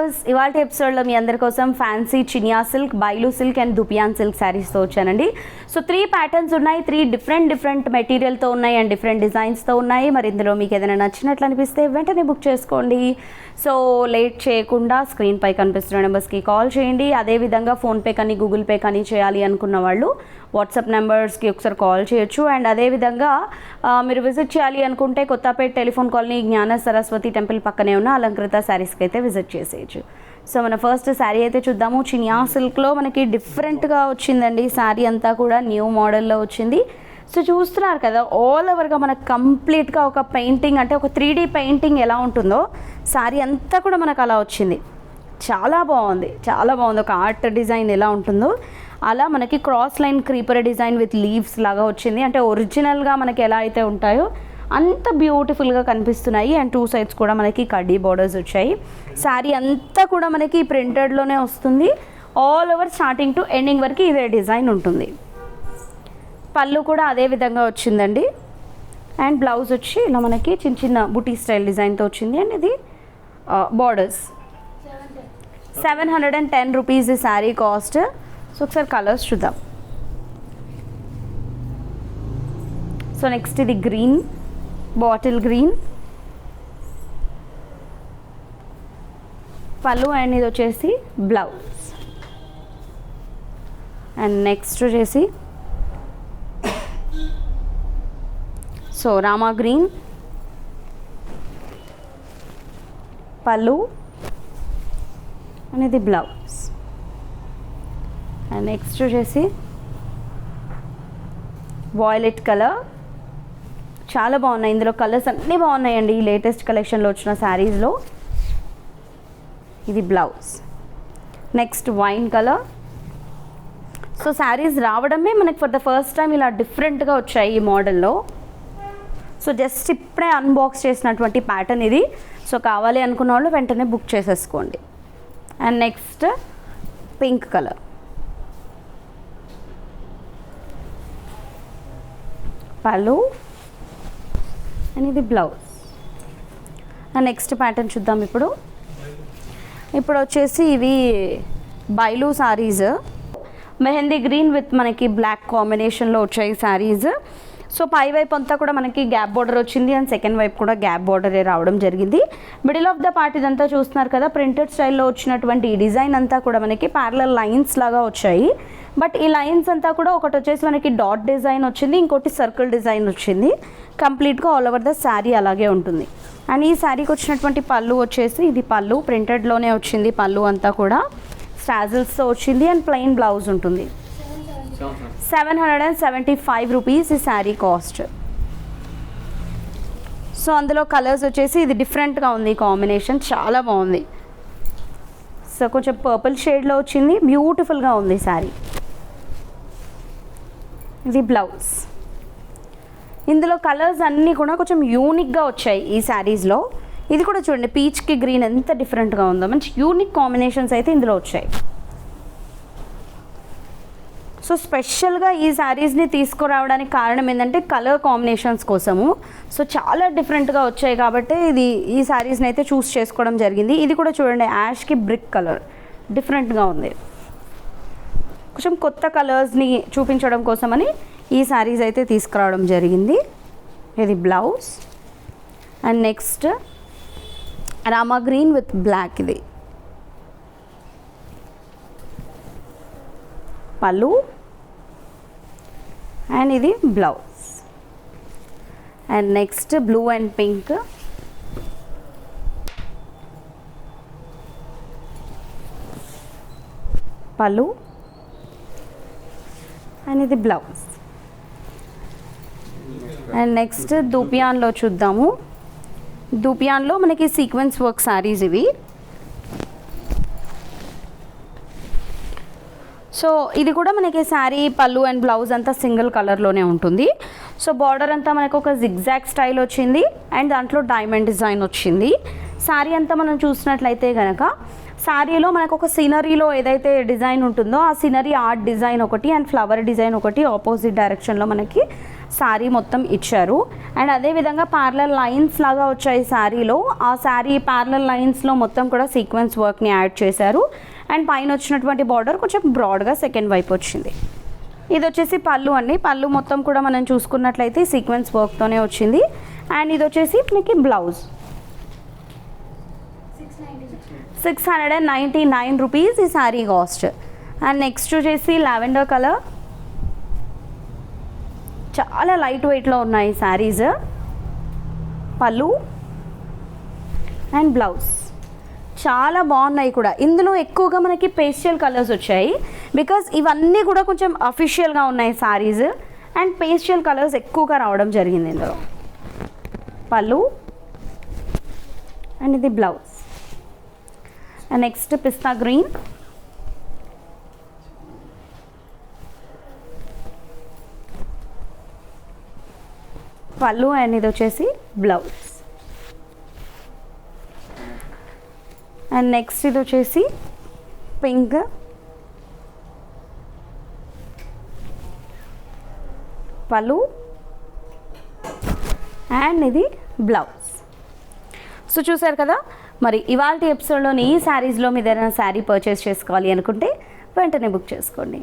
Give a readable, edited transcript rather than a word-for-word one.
Viewers, ఇవాళ ఎపిసోడ్లో మీ అందరి కోసం ఫ్యాన్సీ చినియా సిల్క్, బైలు సిల్క్ అండ్ దుపియాన్ సిల్క్ శారీస్తో వచ్చానండి. సో 3 ప్యాటర్న్స్ ఉన్నాయి, 3 డిఫరెంట్ మెటీరియల్తో ఉన్నాయి అండ్ డిఫరెంట్ డిజైన్స్తో ఉన్నాయి. మరి ఇందులో మీకు ఏదైనా నచ్చినట్లు అనిపిస్తే వెంటనే బుక్ చేసుకోండి. సో లేట్ చేయకుండా స్క్రీన్ పై కనిపిస్తున్న నెంబర్స్కి కాల్ చేయండి. అదేవిధంగా ఫోన్పే కానీ గూగుల్ పే కానీ చేయాలి అనుకున్న వాళ్ళు వాట్సాప్ నెంబర్స్కి ఒకసారి కాల్ చేయొచ్చు. అండ్ అదేవిధంగా మీరు విజిట్ చేయాలి అనుకుంటే కొత్తపేట టెలిఫోన్ కాలనీ జ్ఞాన సరస్వతి టెంపుల్ పక్కనే ఉన్న అలంకృత శారీస్కి అయితే విజిట్ చేసేయచ్చు. సో మన ఫస్ట్ శారీ అయితే చూద్దాము. చినియా సిల్క్లో మనకి డిఫరెంట్గా వచ్చిందండి. శారీ అంతా కూడా న్యూ మోడల్లో వచ్చింది. సో చూస్తున్నారు కదా, ఆల్ ఓవర్గా మనకు కంప్లీట్గా ఒక పెయింటింగ్, అంటే ఒక 3D పెయింటింగ్ ఎలా ఉంటుందో శారీ అంతా కూడా మనకు అలా వచ్చింది. చాలా బాగుంది. ఒక ఆర్ట్ డిజైన్ ఎలా ఉంటుందో అలా మనకి cross line creeper design with leaves లాగా వచ్చింది. అంటే ఒరిజినల్గా మనకి ఎలా అయితే ఉంటాయో అంత బ్యూటిఫుల్గా కనిపిస్తున్నాయి. అండ్ 2 సైడ్స్ కూడా మనకి కడ్డీ బార్డర్స్ వచ్చాయి. శారీ అంతా కూడా మనకి ప్రింటెడ్లోనే వస్తుంది. All over starting to ending వరకు ఇదే డిజైన్ ఉంటుంది. పళ్ళు కూడా అదే విధంగా వచ్చిందండి. అండ్ బ్లౌజ్ వచ్చి ఇలా మనకి చిన్న బుటీ స్టైల్ డిజైన్తో వచ్చింది. అండ్ ఇది బార్డర్స్ 710 రూపీస్ ఈ శారీ కాస్ట్. సో ఒకసారి కలర్స్ చూద్దాం. సో నెక్స్ట్ ఇది గ్రీన్, బాటిల్ గ్రీన్ పళ్ళు. అండ్ ఇది వచ్చేసి బ్లౌజ్. అండ్ నెక్స్ట్ వచ్చేసి సో రామా గ్రీన్ పళ్ళు అనేది బ్లౌజ్. అండ్ నెక్స్ట్ వచ్చేసి వాయిలెట్ కలర్. చాలా బాగున్నాయి. ఇందులో కలర్స్ అన్నీ బాగున్నాయండి ఈ లేటెస్ట్ కలెక్షన్లో వచ్చిన శారీస్లో. ఇది blouse. Next wine colour. So saris రావడమే మనకి ఫర్ ద ఫస్ట్ టైం ఇలా డిఫరెంట్గా వచ్చాయి ఈ మోడల్లో. సో జస్ట్ ఇప్పుడే అన్బాక్స్ చేసినటువంటి ప్యాటర్న్ ఇది. సో కావాలి అనుకున్న వాళ్ళు వెంటనే బుక్ చేసేసుకోండి. అండ్ నెక్స్ట్ పింక్ కలర్ పళ్ళు అండ్ ఇది బ్లౌజ్. అండ్ నెక్స్ట్ ప్యాటర్న్ చూద్దాం. ఇప్పుడు వచ్చేసి ఇవి బైలు శారీస్. మెహందీ గ్రీన్ విత్ మనకి బ్లాక్ కాంబినేషన్లో వచ్చాయి శారీస్. సో పై వైపు అంతా కూడా మనకి గ్యాప్ బార్డర్ వచ్చింది. అండ్ సెకండ్ వైపు కూడా గ్యాప్ బార్డరే రావడం జరిగింది. మిడిల్ ఆఫ్ ద పార్ట్ ఇదంతా చూస్తున్నారు కదా, ప్రింటెడ్ స్టైల్లో వచ్చినటువంటి ఈ డిజైన్ అంతా కూడా మనకి ప్యారలల్ లైన్స్ లాగా వచ్చాయి. బట్ ఈ లైన్స్ అంతా కూడా ఒకటి వచ్చేసి మనకి డాట్ డిజైన్ వచ్చింది, ఇంకోటి సర్కిల్ డిజైన్ వచ్చింది. కంప్లీట్గా ఆల్ ఓవర్ ద శారీ అలాగే ఉంటుంది. అండ్ ఈ శారీకి వచ్చినటువంటి పళ్ళు వచ్చేసి ఇది పళ్ళు ప్రింటెడ్లోనే వచ్చింది. పళ్ళు అంతా కూడా స్టాజిల్స్తో వచ్చింది. అండ్ ప్లెయిన్ బ్లౌజ్ ఉంటుంది. 775 రూపీస్ ఈ శారీ కాస్ట్. సో అందులో కలర్స్ వచ్చేసి ఇది డిఫరెంట్గా ఉంది. కాంబినేషన్ చాలా బాగుంది. సో కొంచెం పర్పుల్ షేడ్లో వచ్చింది. బ్యూటిఫుల్గా ఉంది శారీ. ఇది బ్లౌజ్. ఇందులో కలర్స్ అన్నీ కూడా కొంచెం యూనిక్గా వచ్చాయి ఈ శారీస్లో. ఇది కూడా చూడండి, పీచ్కి గ్రీన్ ఎంత డిఫరెంట్గా ఉందో. మంచి యూనిక్ కాంబినేషన్స్ అయితే ఇందులో వచ్చాయి. సో స్పెషల్గా ఈ శారీస్ని తీసుకురావడానికి కారణం ఏంటంటే కలర్ కాంబినేషన్స్ కోసము. సో చాలా డిఫరెంట్గా వచ్చాయి కాబట్టి ఈ శారీస్ని అయితే చూస్ చేసుకోవడం జరిగింది. ఇది కూడా చూడండి, యాష్కి బ్రిక్ కలర్ డిఫరెంట్గా ఉంది. కొంచెం కొత్త కలర్స్ని చూపించడం కోసమని ఈ శారీస్ అయితే తీసుకురావడం జరిగింది. ఇది blouse. And next Rama green with black. ఇది పళ్ళు అండ్ ఇది blouse. And next blue and pink pallu and ఇది బ్లౌజ్. అండ్ నెక్స్ట్ దూపియాన్లో చూద్దాము. దూపియాన్లో మనకి సీక్వెన్స్ వర్క్ శారీస్ ఇవి. సో ఇది కూడా మనకి శారీ పళ్ళు అండ్ బ్లౌజ్ అంతా సింగిల్ కలర్లోనే ఉంటుంది. సో బార్డర్ అంతా మనకు ఒక జిగ్జాగ్ స్టైల్ వచ్చింది. అండ్ దాంట్లో డైమండ్ డిజైన్ వచ్చింది. శారీ అంతా మనం చూసినట్లయితే కనుక శారీలో మనకు ఒక సీనరీలో ఏదైతే డిజైన్ ఉంటుందో ఆ సీనరీ ఆర్ట్ డిజైన్ ఒకటి అండ్ ఫ్లవర్ డిజైన్ ఒకటి ఆపోజిట్ డైరెక్షన్లో మనకి శారీ మొత్తం ఇచ్చారు. అండ్ అదేవిధంగా ప్యారలల్ లైన్స్ లాగా వచ్చాయి శారీలో. ఆ శారీ ప్యారలల్ లైన్స్లో మొత్తం కూడా సీక్వెన్స్ వర్క్ని యాడ్ చేశారు. అండ్ పైన వచ్చినటువంటి బార్డర్ కొంచెం బ్రాడ్గా సెకండ్ వైపు వచ్చింది. ఇది వచ్చేసి పళ్ళు అండి. పళ్ళు మొత్తం కూడా మనం చూసుకున్నట్లయితే సీక్వెన్స్ వర్క్తోనే వచ్చింది. అండ్ ఇది వచ్చేసి మనకి బ్లౌజ్ 699 రూపీస్ ఈ శారీ కాస్ట్. అండ్ నెక్స్ట్ వచ్చేసి లావెండర్ కలర్, చాలా లైట్ వెయిట్లో ఉన్నాయి శారీస్. పళ్ళు అండ్ బ్లౌజ్ చాలా బాగున్నాయి కూడా. ఇందులో ఎక్కువగా మనకి పేస్టల్ కలర్స్ వచ్చాయి బికాజ్ ఇవన్నీ కూడా కొంచెం అఫీషియల్గా ఉన్నాయి శారీస్. అండ్ పేస్టల్ కలర్స్ ఎక్కువగా రావడం జరిగింది ఇందులో. పళ్ళు అండ్ ఇది blouse. And next pista green, పళ్ళు అండ్ ఇది వచ్చేసి బ్లౌజ్. అండ్ నెక్స్ట్ ఇది వచ్చేసి పింక్, పళ్ళు అండ్ ఇది బ్లౌజ్. సో చూసారు కదా, మరి ఇవాల్టి ఎపిసోడ్లోని ఈ శారీస్లో మీరు ఏదైనా శారీ పర్చేస్ చేసుకోవాలి అనుకుంటే వెంటనే బుక్ చేసుకోండి.